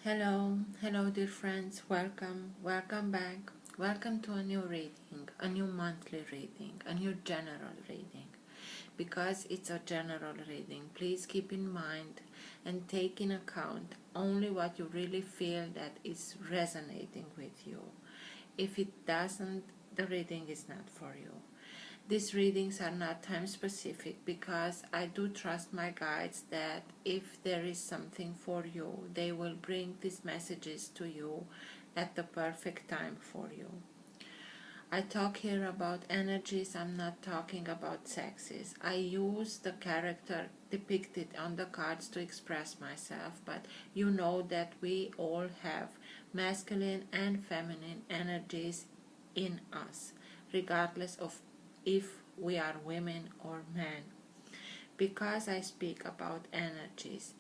Hello dear friends, welcome back, welcome to a new reading, a new monthly reading, a new general reading. Because it's a general reading, please keep in mind and take in account only what you really feel that is resonating with you. If it doesn't, the reading is not for you. These readings are not time specific because I do trust my guides that if there is something for you, they will bring these messages to you at the perfect time for you. I talk here about energies, I'm not talking about sexes. I use the character depicted on the cards to express myself, but you know that we all have masculine and feminine energies in us, regardless of if we are women or men. Because I speak about energies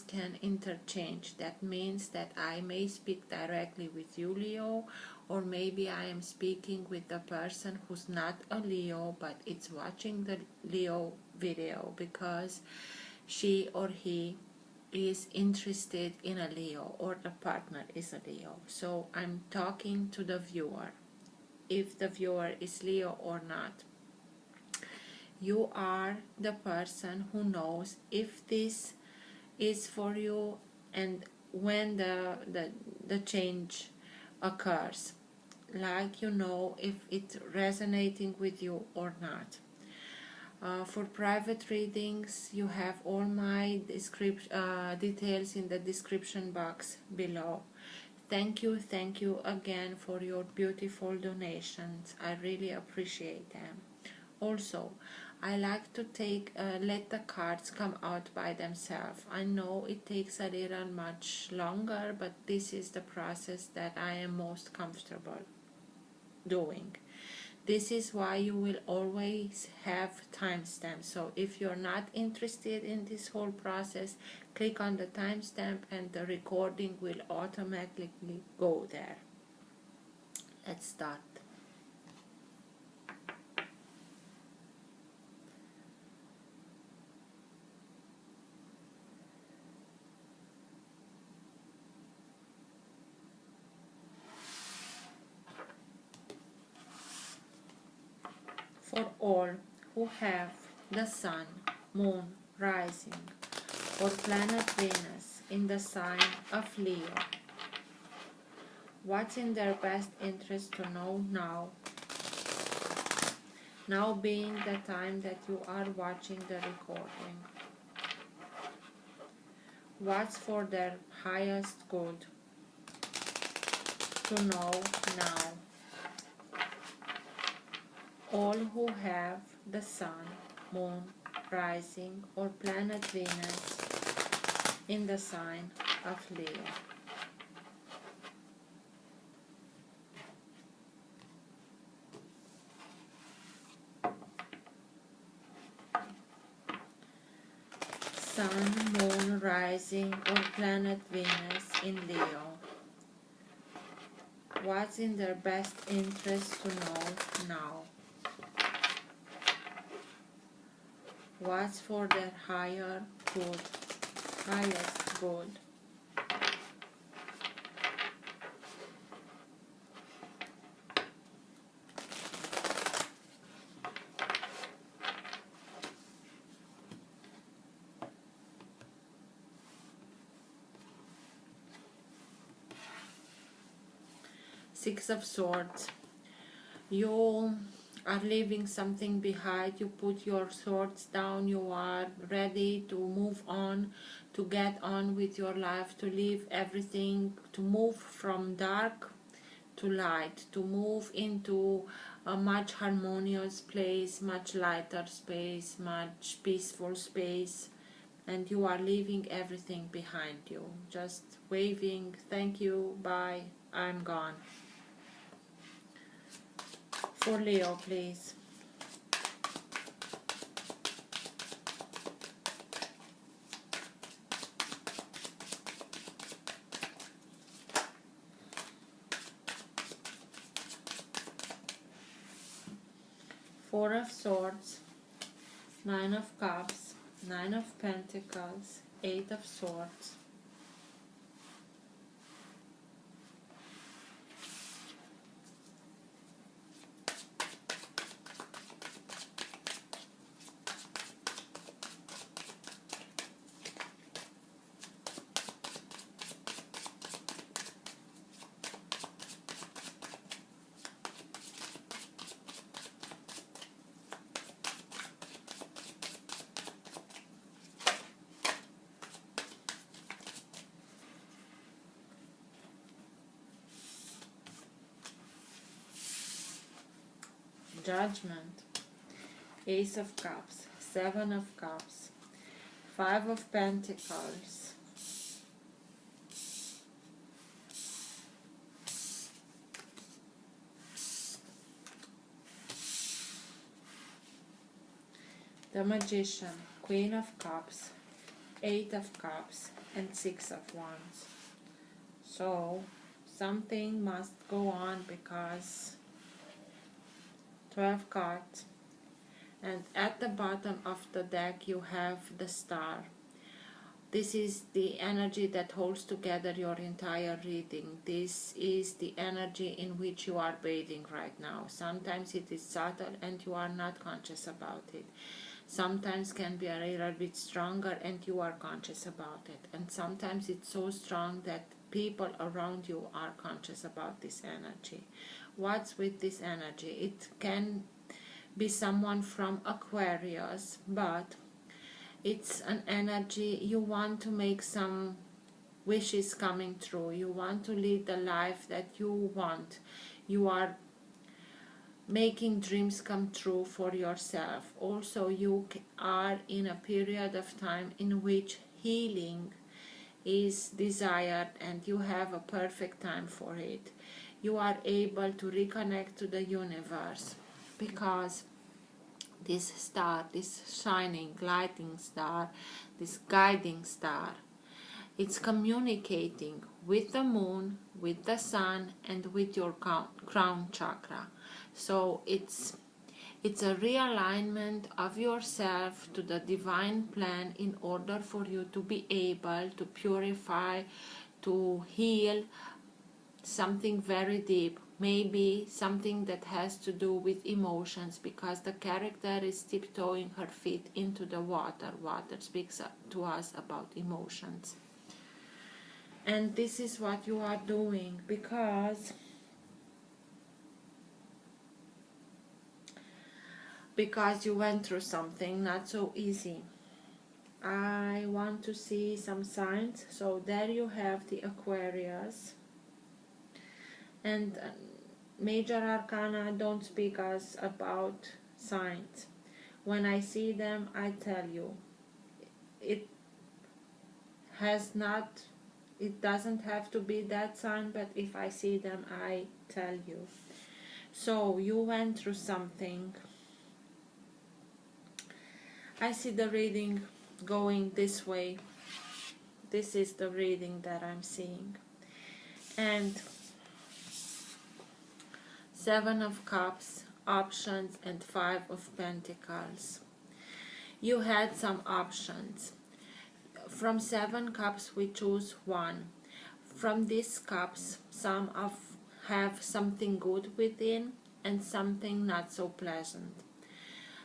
can interchange. That means that I may speak directly with you, Leo, or maybe I am speaking with the person who's not a Leo but it's watching the Leo video because she or he is interested in a Leo or the partner is a Leo. So I'm talking to the viewer, if the viewer is Leo or not. You are the person who knows if this is for you and when the change occurs, like you know if it's resonating with you or not. For private readings, you have all my details in the description box below. Thank you again for your beautiful donations. I really appreciate them. Also, I like to let the cards come out by themselves. I know it takes a little much longer, but this is the process that I am most comfortable doing. This is why you will always have timestamps. So if you're not interested in this whole process, click on the timestamp and the recording will automatically go there. Let's start. For all who have the Sun, Moon, Rising, or planet Venus in the sign of Leo, what's in their best interest to know now? Now being the time that you are watching the recording. What's for their highest good to know now? All who have the Sun, Moon, Rising, or planet Venus in the sign of Leo. Sun, Moon, Rising, or planet Venus in Leo. What's in their best interest to know now? What's for their highest good? Six of Swords. You are leaving something behind. You put your swords down. You are ready to move on, to get on with your life, to leave everything, to move from dark to light, to move into a much harmonious place, much lighter space, much peaceful space, and you are leaving everything behind you, just waving, thank you, bye, I'm gone. For Leo, please. Four of Swords, Nine of Cups, Nine of Pentacles, Eight of Swords, Judgment, Ace of Cups, Seven of Cups, Five of Pentacles, the Magician, Queen of Cups, Eight of Cups, and Six of Wands. So something must go on because 12 cards, and at the bottom of the deck you have the Star. This is the energy that holds together your entire reading. This is the energy in which you are bathing right now. Sometimes it is subtle and you are not conscious about it. Sometimes can be a little bit stronger and you are conscious about it. And sometimes it's so strong that people around you are conscious about this energy. What's with this energy? It can be someone from Aquarius, but it's an energy you want to make some wishes coming true. You want to lead the life that you want. You are making dreams come true for yourself. Also, you are in a period of time in which healing is desired and you have a perfect time for it. You are able to reconnect to the universe because this star, this shining, lighting star, this guiding star, it's communicating with the moon, with the sun, and with your crown chakra. So it's a realignment of yourself to the divine plan in order for you to be able to purify, to heal something very deep, maybe something that has to do with emotions, because the character is tiptoeing her feet into the water. Water speaks to us about emotions. And this is what you are doing because you went through something not so easy. I want to see some signs. So there you have the Aquarius. And major arcana don't speak us about signs. When I see them, I tell you. It doesn't have to be that sign, but if I see them, I tell you. So you went through something. I see the reading going this way. This is the reading that I'm seeing. And Seven of Cups, options, and Five of Pentacles. You had some options. From Seven Cups we choose one. From these cups, some have something good within and something not so pleasant.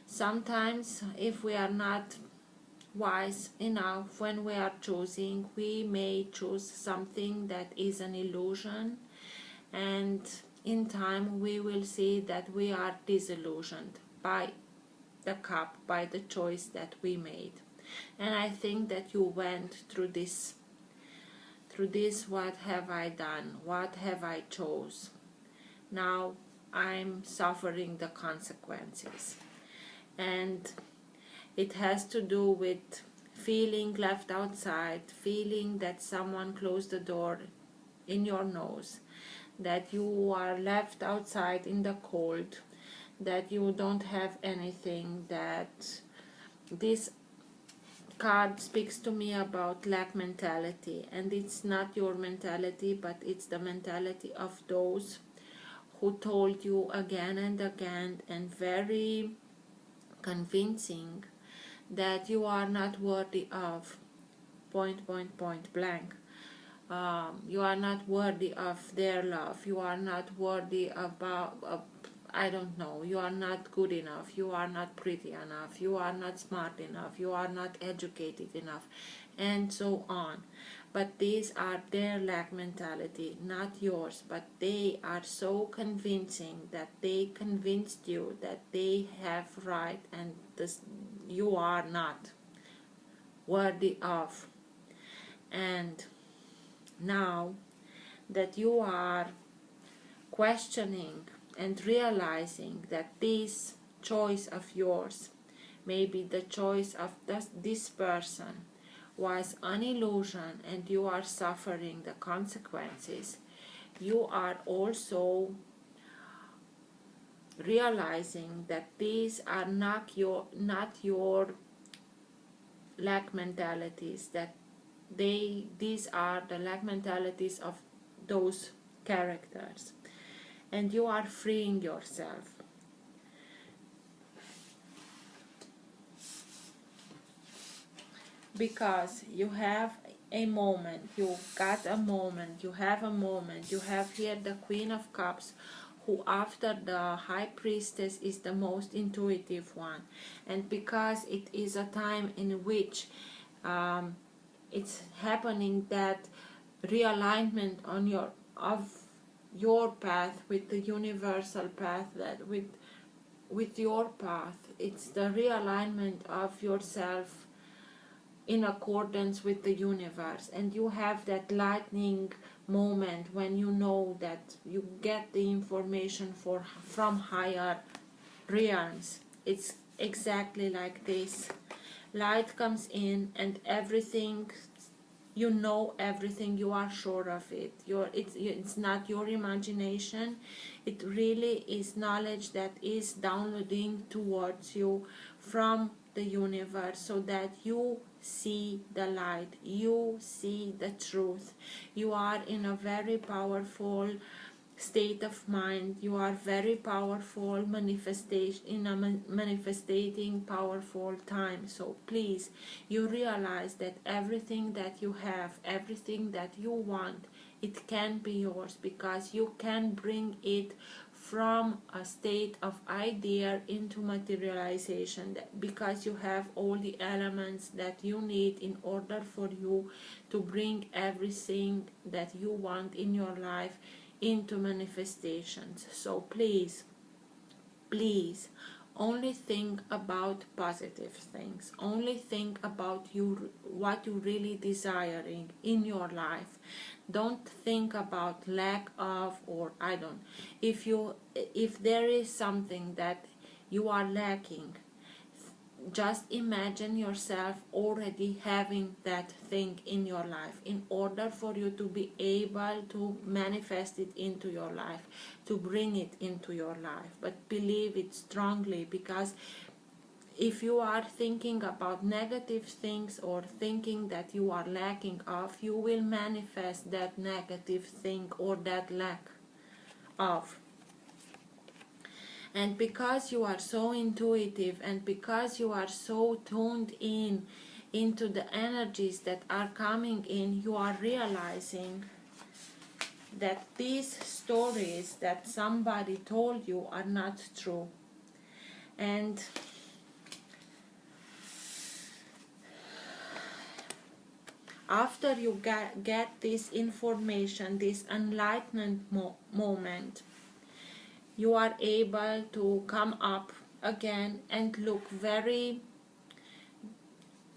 Sometimes if we are not wise enough when we are choosing, we may choose something that is an illusion, and in time we will see that we are disillusioned by the cup, by the choice that we made. And I think that you went through this, what have I done, what have I chose. Now I'm suffering the consequences. And it has to do with feeling left outside, feeling that someone closed the door in your nose, that you are left outside in the cold, that you don't have anything, that this card speaks to me about lack mentality, and it's not your mentality, but it's the mentality of those who told you again and again and very convincing that you are not worthy of ... blank. You are not worthy of their love. You are not worthy of I don't know. You are not good enough. You are not pretty enough. You are not smart enough. You are not educated enough, and so on. But these are their lack mentality, not yours. But they are so convincing that they convinced you that they have right and you are not worthy of. And now that you are questioning and realizing that this choice of yours, maybe the choice of this person, was an illusion and you are suffering the consequences, you are also realizing that these are not your lack mentalities, that these are the lack mentalities of those characters, and you are freeing yourself. Because you have a moment, you got a moment, you have a moment, you have here the Queen of Cups, who after the High Priestess is the most intuitive one, and because it is a time in which it's happening, that realignment on your path with the universal path, that with your path, it's the realignment of yourself in accordance with the universe, and you have that lightning moment when you know that you get the information from higher realms. It's exactly like this. Light comes in and everything, you know everything, you are sure of it. It's not your imagination, it really is knowledge that is downloading towards you from the universe, so that you see the light, you see the truth. You are in a very powerful state of mind, you are very powerful manifestation in a manifestating powerful time. So please, you realize that everything that you have, everything that you want, it can be yours, because you can bring it from a state of idea into materialization, because you have all the elements that you need in order for you to bring everything that you want in your life into manifestations. So please, please, only think about positive things, only think about what you really desiring in your life. Don't think about lack of, or I don't, if there is something that you are lacking, just imagine yourself already having that thing in your life, in order for you to be able to manifest it into your life, to bring it into your life. But believe it strongly, because if you are thinking about negative things or thinking that you are lacking of, you will manifest that negative thing or that lack of. And because you are so intuitive, and because you are so tuned in into the energies that are coming in, you are realizing that these stories that somebody told you are not true. And after you get this information, this enlightenment moment, you are able to come up again and look very,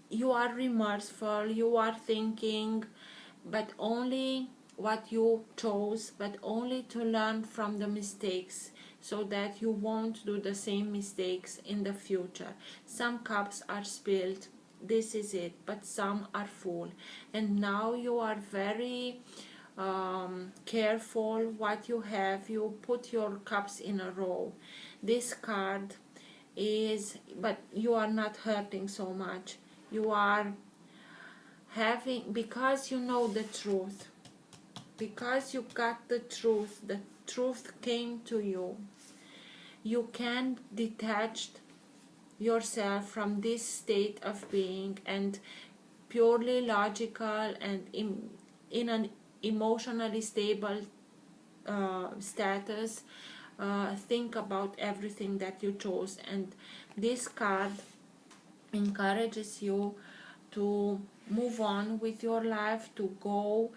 you are remorseful, you are thinking, but only what you chose, but only to learn from the mistakes, so that you won't do the same mistakes in the future. Some cups are spilled, this is it, but some are full, and now you are very careful what you have. You put your cups in a row. This card is, but you are not hurting so much. You are having, because you know the truth, because you got the truth came to you, you can detach yourself from this state of being, and purely logical and in an emotionally stable status, think about everything that you chose. And this card encourages you to move on with your life, to go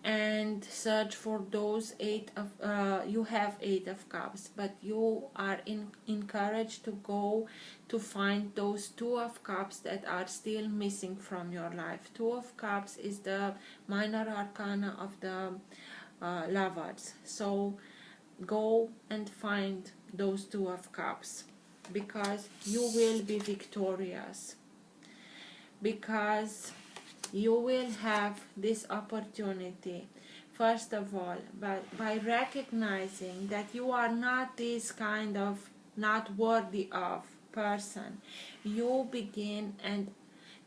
and search for those you have 8 of cups, but you are encouraged to go to find those 2 of cups that are still missing from your life. 2 of cups is the minor arcana of the lovers. So go and find those Two of Cups, because you will be victorious, because you will have this opportunity. First of all, by recognizing that you are not this kind of not worthy of person, you begin and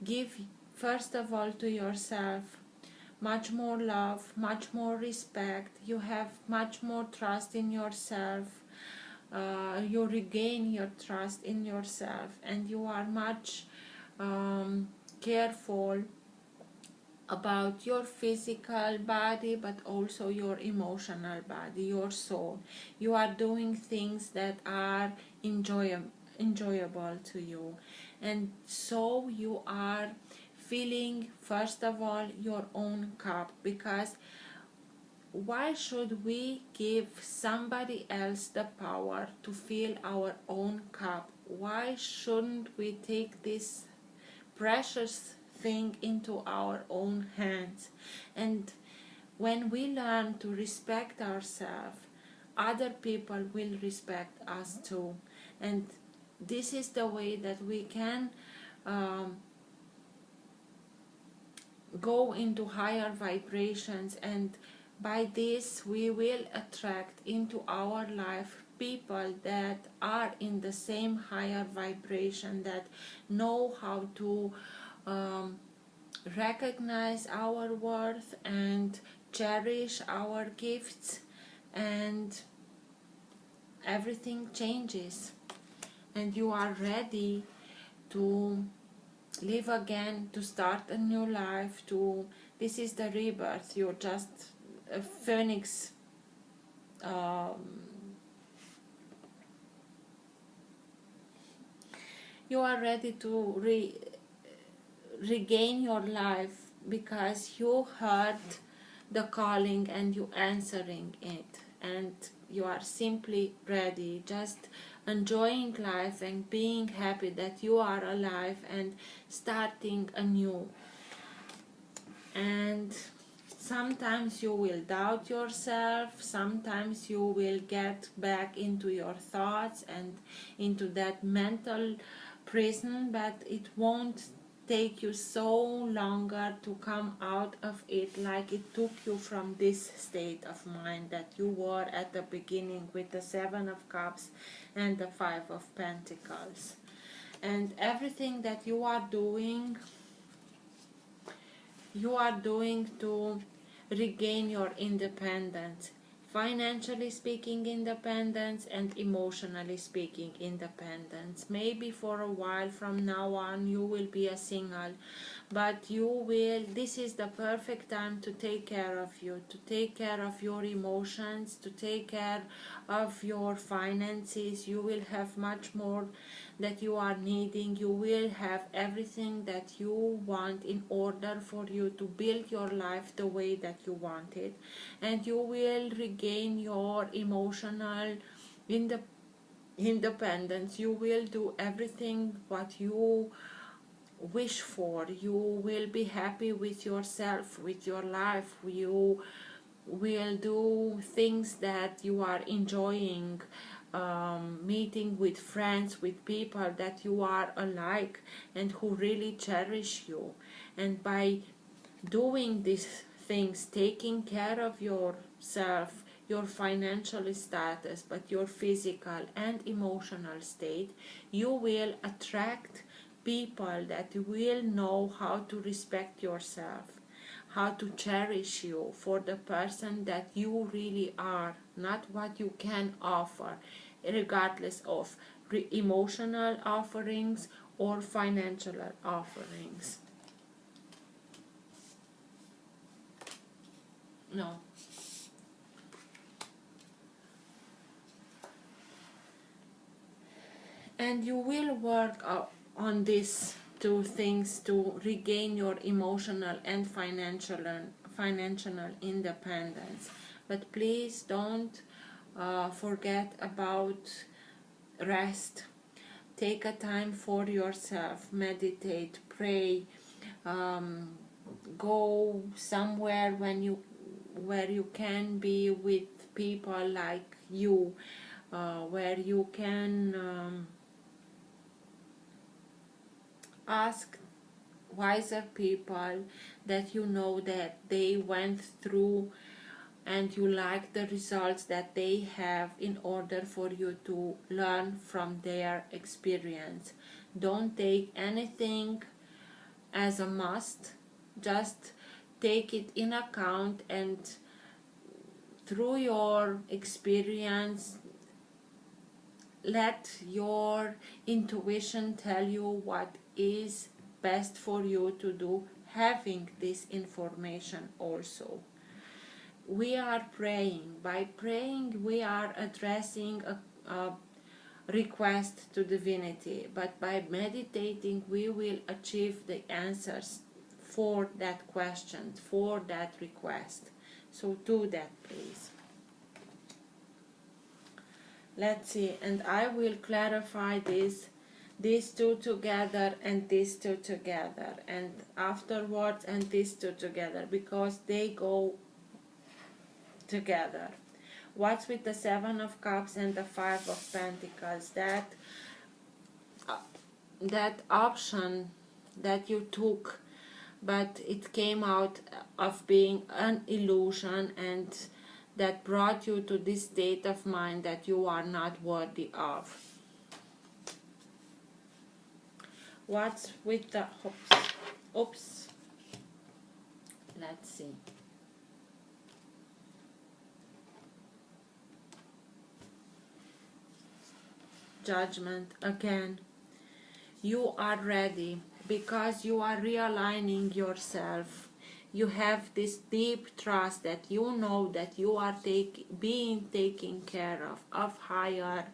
give, first of all, to yourself much more love, much more respect. You have much more trust in yourself. You regain your trust in yourself, and you are much careful about your physical body, but also your emotional body, your soul. You are doing things that are enjoyable to you, and so you are filling, first of all, your own cup. Because why should we give somebody else the power to fill our own cup? Why shouldn't we take this precious thing into our own hands? And when we learn to respect ourselves, other people will respect us too. And this is the way that we can go into higher vibrations, and by this we will attract into our life people that are in the same higher vibration, that know how to recognize our worth and cherish our gifts, and everything changes, and you are ready to live again, to start a new life. This is the rebirth. You're just a phoenix, you are ready to regain your life, because you heard the calling and you answering it, and you are simply ready, just enjoying life and being happy that you are alive and starting anew. And sometimes you will doubt yourself, sometimes you will get back into your thoughts and into that mental prison, but it won't take you so longer to come out of it like it took you from this state of mind that you were at the beginning with the Seven of Cups and the Five of Pentacles. And everything that you are doing to regain your independence, financially speaking independence, and emotionally speaking independence. Maybe for a while from now on you will be a single, but this is the perfect time to take care of you, to take care of your emotions, to take care of your finances. You will have much more that you are needing. You will have everything that you want in order for you to build your life the way that you want it, and you will regain your emotional independence. You will do everything what you wish for. You will be happy with yourself, with your life. You will do things that you are enjoying, meeting with friends, with people that you are alike and who really cherish you. And by doing these things, taking care of yourself, your financial status, but your physical and emotional state, you will attract people that will know how to respect yourself, how to cherish you for the person that you really are, not what you can offer, regardless of emotional offerings or financial offerings. No. And you will work on these two things to regain your emotional and financial independence. But please don't forget about rest. Take a time for yourself, meditate, pray, go somewhere where you can be with people like you, where you can ask wiser people that you know that they went through, and you like the results that they have, in order for you to learn from their experience. Don't take anything as a must, just take it in account, and through your experience let your intuition tell you what is best for you to do, having this information also. We are praying. By praying, we are addressing a request to divinity, but by meditating, we will achieve the answers for that question, for that request. So do that, please. Let's see, and I will clarify these two together and these two together, and afterwards and these two together, because they go together. What's with the Seven of Cups and the Five of Pentacles? That option that you took, but it came out of being an illusion, and that brought you to this state of mind that you are not worthy of. What's with the oops? Let's see. Judgment again. You are ready because you are realigning yourself. You have this deep trust that you know that you are being taken care of higher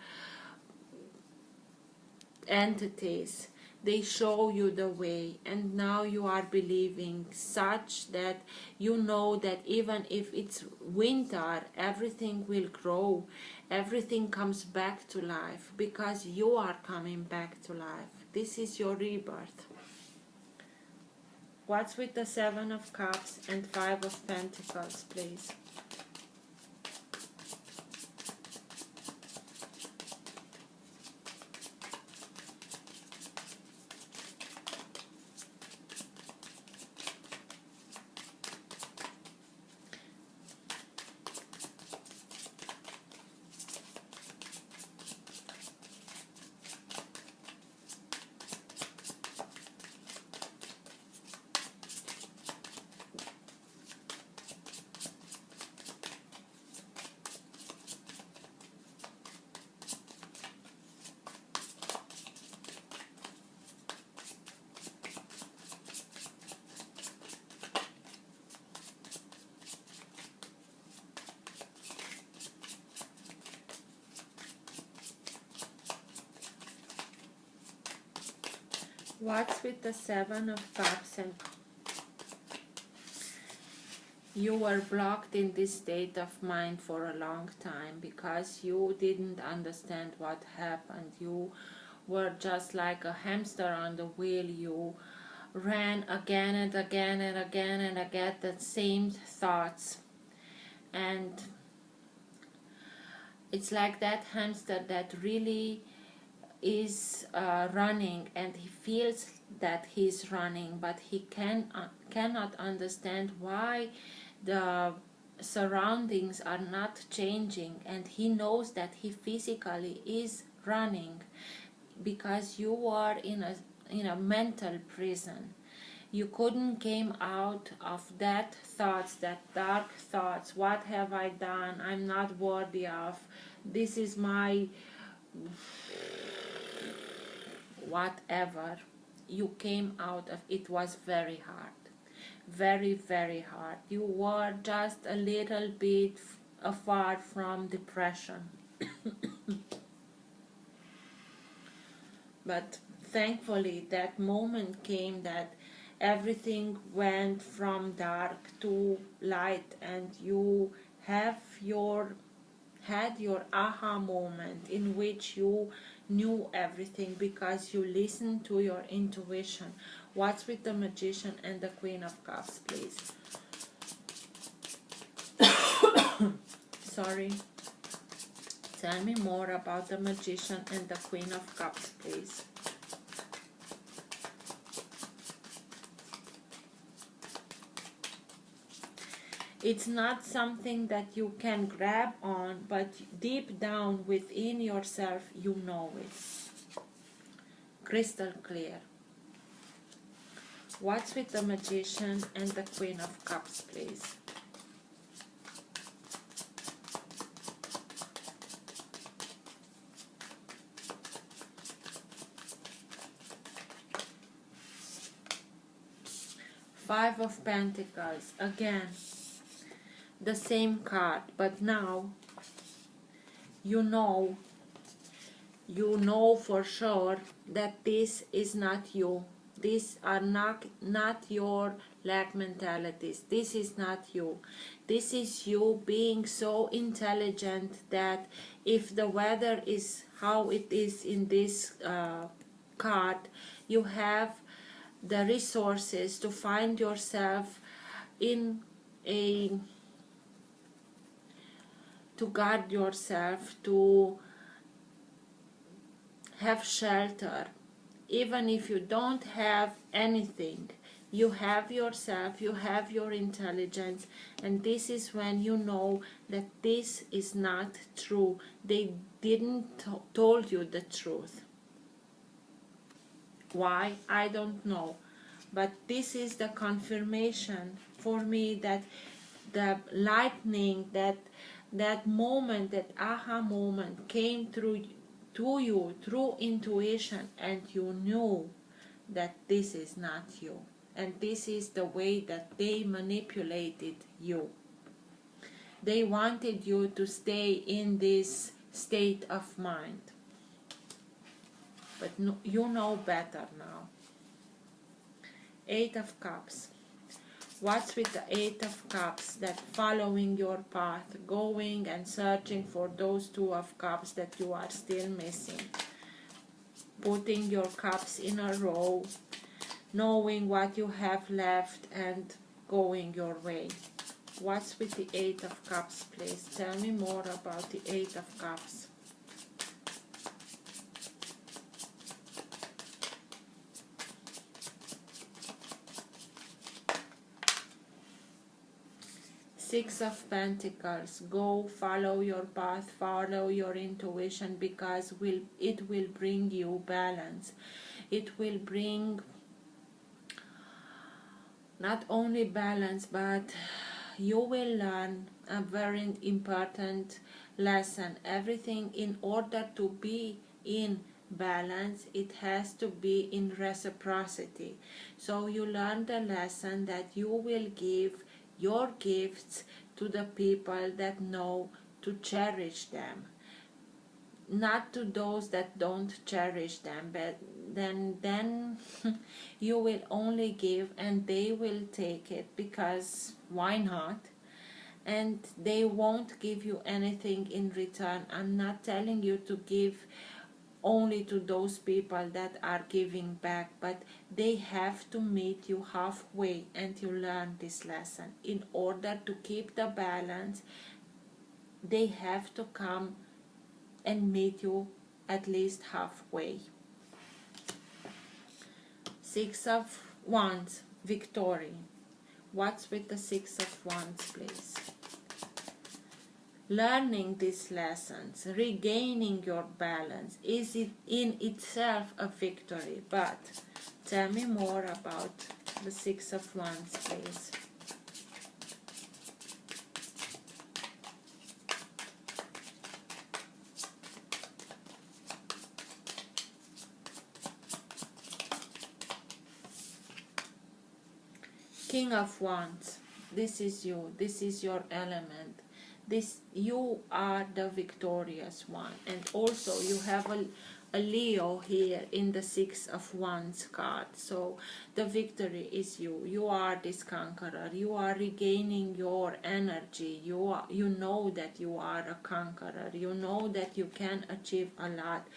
entities. They show you the way, and now you are believing such that you know that even if it's winter, everything will grow, everything comes back to life, because you are coming back to life. This is your rebirth. What's with the Seven of Cups and Five of Pentacles, please? What's with the Seven of Cups? And you were blocked in this state of mind for a long time because you didn't understand what happened. You were just like a hamster on the wheel. You ran again and again and again and again the same thoughts, and it's like that hamster that really is running, and he feels that he's running, but he cannot understand why the surroundings are not changing, and he knows that he physically is running because you are in a mental prison. You couldn't came out of that thoughts, that dark thoughts. What have I done? I'm not worthy of. This is my whatever. You came out of it. Was very hard, very, very hard. You were just a little bit far from depression. But thankfully that moment came that everything went from dark to light, and you had your aha moment in which you knew everything because you listened to your intuition. What's with the Magician and the Queen of Cups, please? sorry. Tell me more about the Magician and the Queen of Cups, please. It's not something that you can grab on, but deep down within yourself, you know it. Crystal clear. What's with the Magician and the Queen of Cups, please? Five of Pentacles. Again, the same card, but now you know for sure that this is not you. These are not your lack mentalities. This is not you. This is you being so intelligent that if the weather is how it is in this card, you have the resources to find yourself in a, to guard yourself, to have shelter. Even if you don't have anything, you have yourself, you have your intelligence, and this is when you know that this is not true. They didn't told you the truth. Why? I don't know. But this is the confirmation for me that the lightning, that moment, that aha moment came through to you through intuition, and you knew that this is not you, and this is the way that they manipulated you. They wanted you to stay in this state of mind, but no, you know better now. Eight of Cups. What's with the Eight of Cups? That following your path, going and searching for those Two of Cups that you are still missing. Putting your cups in a row, knowing what you have left and going your way. What's with the Eight of Cups, please? Tell me more about the Eight of Cups. Six of Pentacles. Go, follow your path, follow your intuition, because it will bring you balance. It will bring not only balance, but you will learn a very important lesson. Everything, in order to be in balance, it has to be in reciprocity. So you learn the lesson that you will give your gifts to the people that know to cherish them, not to those that don't cherish them. But then you will only give and they will take it, because why not? And they won't give you anything in return. I'm not telling you to give only to those people that are giving back, but they have to meet you halfway, and you learn this lesson. In order to keep the balance, they have to come and meet you at least halfway. Six of Wands, victory. What's with the Six of Wands, please? Learning these lessons, regaining your balance, is it in itself a victory. But tell me more about the Six of Wands, please. King of Wands. This is you. This is your element. You are the victorious one, and also you have a Leo here in the Six of Wands card. So the victory is you. You are this conqueror. You are regaining your energy. You know that you are a conqueror. You know that you can achieve a lot.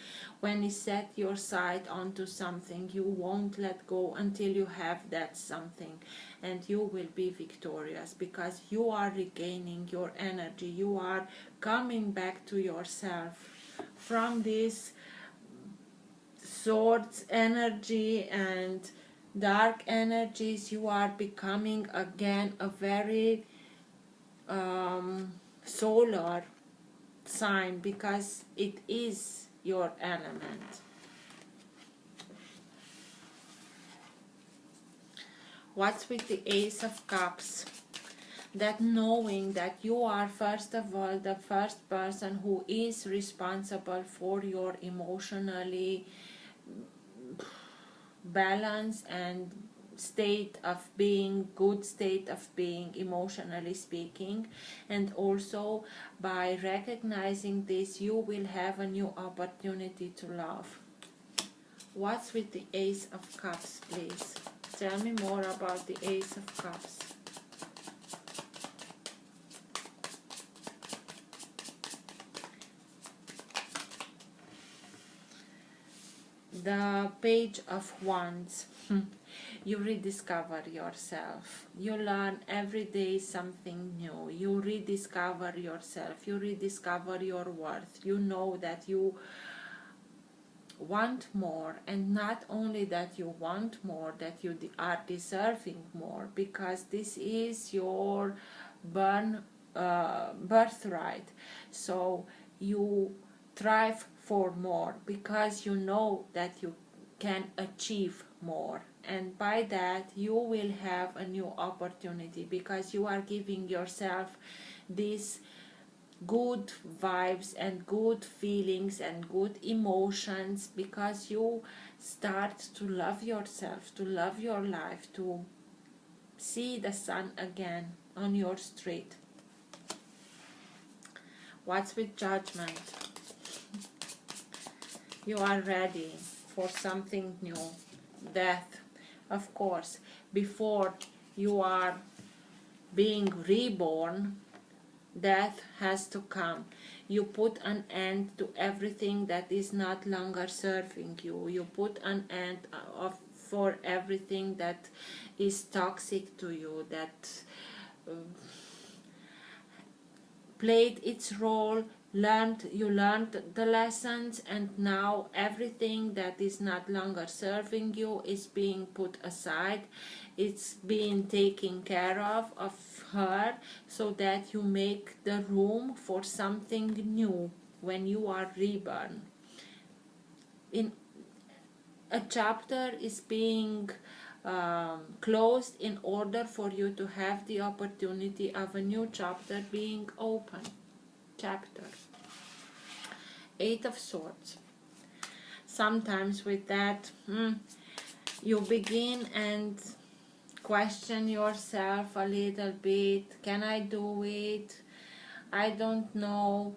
When you set your sight onto something, you won't let go until you have that something, and you will be victorious because you are regaining your energy. You are coming back to yourself from this swords energy and dark energies. You are becoming again a very solar sign because it is your element. What's with the Ace of Cups? That knowing that you are first of all the first person who is responsible for your emotionally balance and state of being, good state of being emotionally speaking, and also by recognizing this you will have a new opportunity to love. What's with the Ace of Cups, please? Tell me more about the Ace of Cups. The Page of Wands. You rediscover yourself. You learn every day something new. You rediscover yourself. You rediscover your worth. You know that you want more, and not only that you want more, that you are deserving more, because this is your birthright. So you thrive for more because you know that you can achieve more, and by that you will have a new opportunity because you are giving yourself these good vibes and good feelings and good emotions because you start to love yourself, to love your life, to see the sun again on your street. What's with Judgment? You are ready for something new. Death, of course. Before you are being reborn, death has to come. You put an end to everything that is not longer serving you. You put an end for everything that is toxic to you, that played its role. You learned the lessons, and now everything that is not longer serving you is being put aside. It's being taken care of her, so that you make the room for something new when you are reborn. In a chapter is being closed in order for you to have the opportunity of a new chapter being open. Chapter. Eight of Swords. Sometimes with that you begin and question yourself a little bit. Can I do it? I don't know.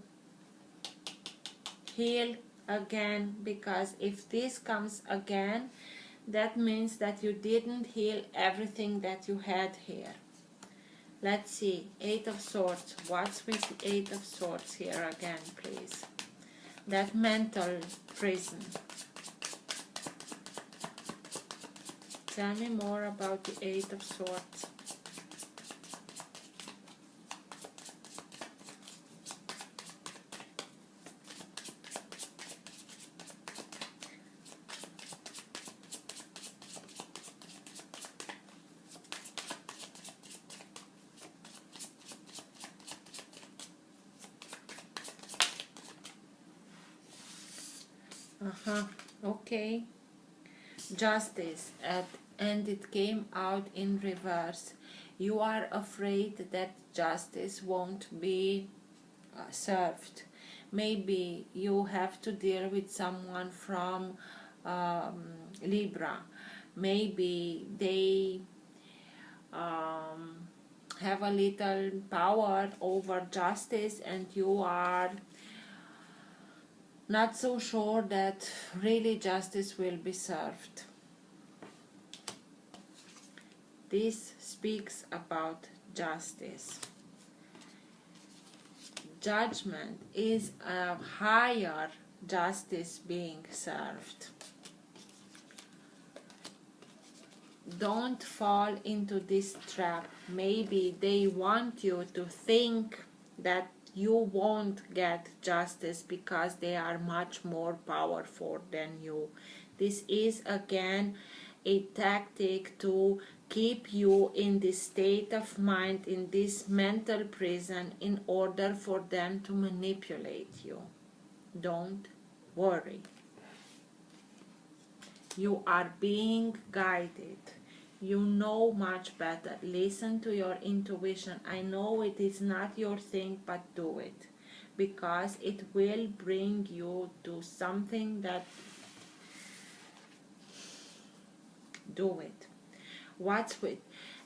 Heal again, because if this comes again, that means that you didn't heal everything that you had here. Let's see. Eight of Swords. What's with the Eight of Swords here again, please? That mental prison. Tell me more about the Eight of Swords. Okay. Justice, and it came out in reverse. You are afraid that justice won't be served. Maybe you have to deal with someone from Libra. Maybe they have a little power over justice, and you are not so sure that really justice will be served. This speaks about justice. Judgment is a higher justice being served. Don't fall into this trap. Maybe they want you to think that you won't get justice because they are much more powerful than you. This is again a tactic to keep you in this state of mind, in this mental prison, in order for them to manipulate you. Don't worry. You are being guided. You know much better. Listen to your intuition. I know it is not your thing, but do it. Because it will bring you to something that... do it. What's with...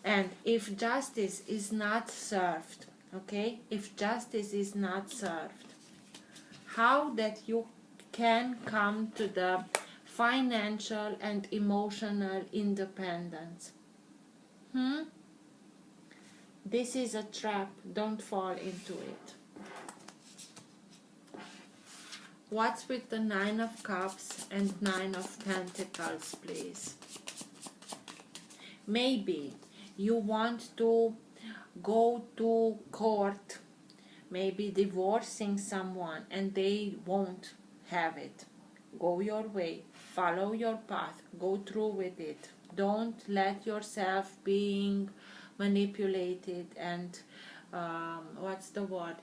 and if justice is not served, okay? If justice is not served, how that you can come to the financial and emotional independence? This is a trap. Don't fall into it. What's with the 9 of Cups and 9 of Pentacles, please? Maybe you want to go to court, maybe divorcing someone, and they won't have it. Go your way. Follow your path. Go through with it. Don't let yourself being manipulated and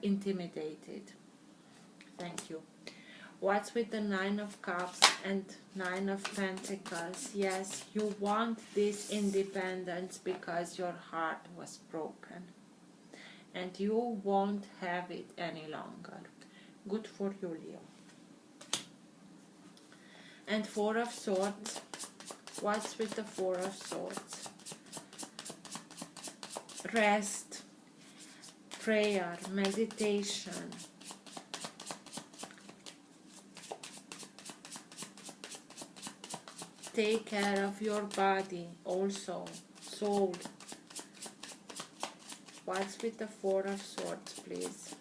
intimidated. Thank you. What's with the 9 of Cups and 9 of Pentacles? Yes, you want this independence because your heart was broken and you won't have it any longer. Good for you, Leo. And 4 of Swords. What's with the 4 of Swords? Rest, prayer, meditation. Take care of your body also, soul. What's with the 4 of Swords, please?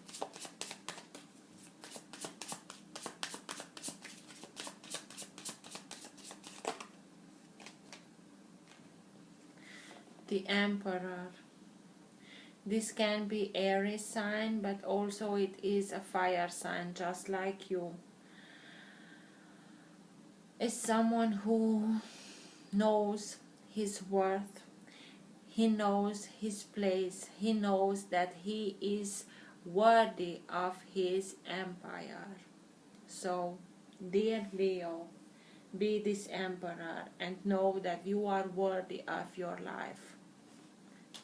The Emperor. This can be Aries sign, but also it is a fire sign, just like you. Is someone who knows his worth, he knows his place, he knows that he is worthy of his empire. So, dear Leo, be this emperor and know that you are worthy of your life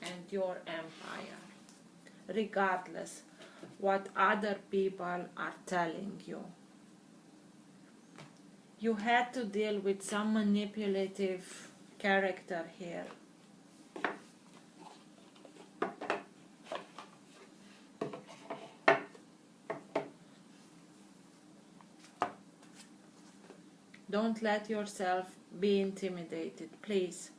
and your empire, regardless what other people are telling you. You had to deal with some manipulative character here. Don't let yourself be intimidated, please.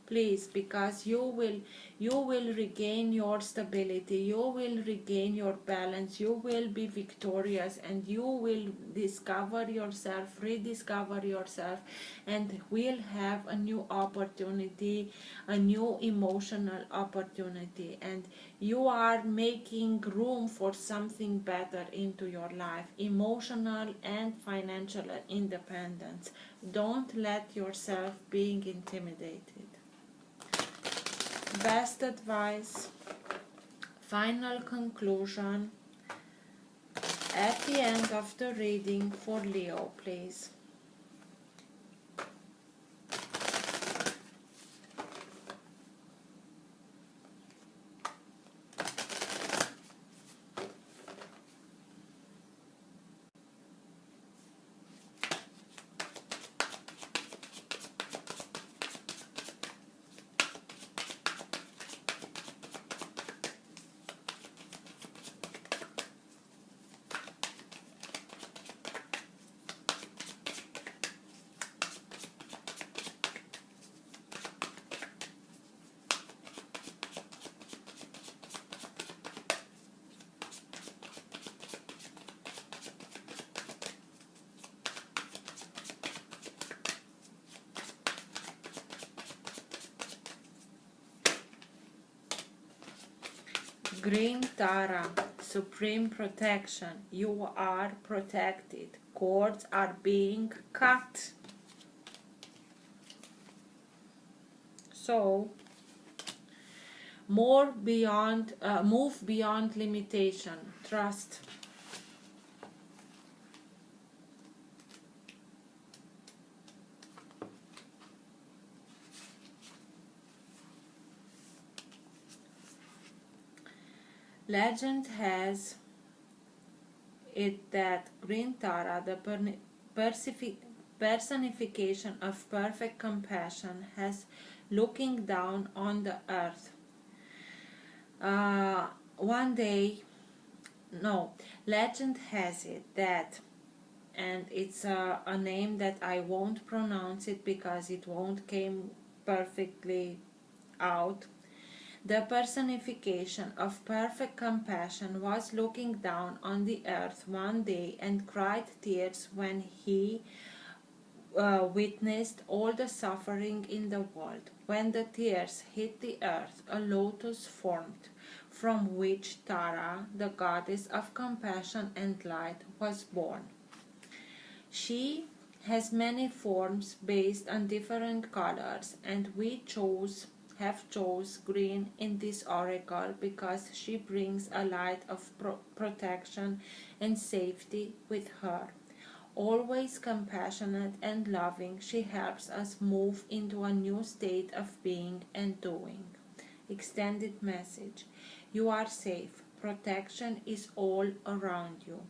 Please, because you will regain your stability, you will regain your balance, you will be victorious, and you will discover yourself, rediscover yourself, and will have a new opportunity, a new emotional opportunity, and you are making room for something better into your life, emotional and financial independence. Don't let yourself being intimidated. Best advice, final conclusion at the end of the reading for Leo, please. Green Tara, supreme protection. You are protected. Cords are being cut. So, move beyond limitation. Trust. Legend has it that Green Tara, the personification of perfect compassion, has looking down on the earth. One day, no, legend has it that, and it's a name that I won't pronounce it because it won't came perfectly out. The personification of perfect compassion was looking down on the earth one day and cried tears when he witnessed all the suffering in the world. When the tears hit the earth, a lotus formed, from which Tara, the goddess of compassion and light, was born. She has many forms based on different colors, and we have chose green in this oracle because she brings a light of protection and safety with her. Always compassionate and loving, she helps us move into a new state of being and doing. Extended message. You are safe. Protection is all around you.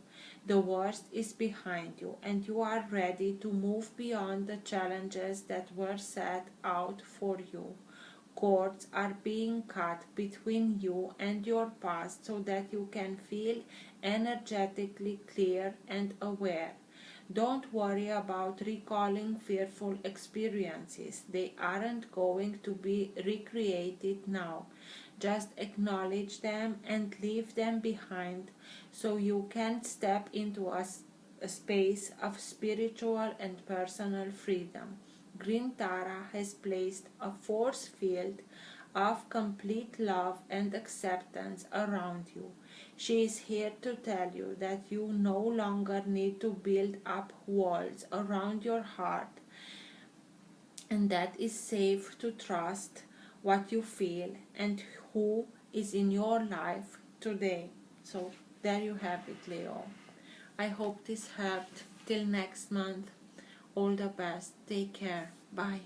The worst is behind you, and you are ready to move beyond the challenges that were set out for you. Cords are being cut between you and your past so that you can feel energetically clear and aware. Don't worry about recalling fearful experiences. They aren't going to be recreated now. Just acknowledge them and leave them behind so you can step into a space of spiritual and personal freedom. Green Tara has placed a force field of complete love and acceptance around you. She is here to tell you that you no longer need to build up walls around your heart, and that it's safe to trust what you feel and who is in your life today. So there you have it, Leo. I hope this helped. Till next month, all the best. Take care. Bye.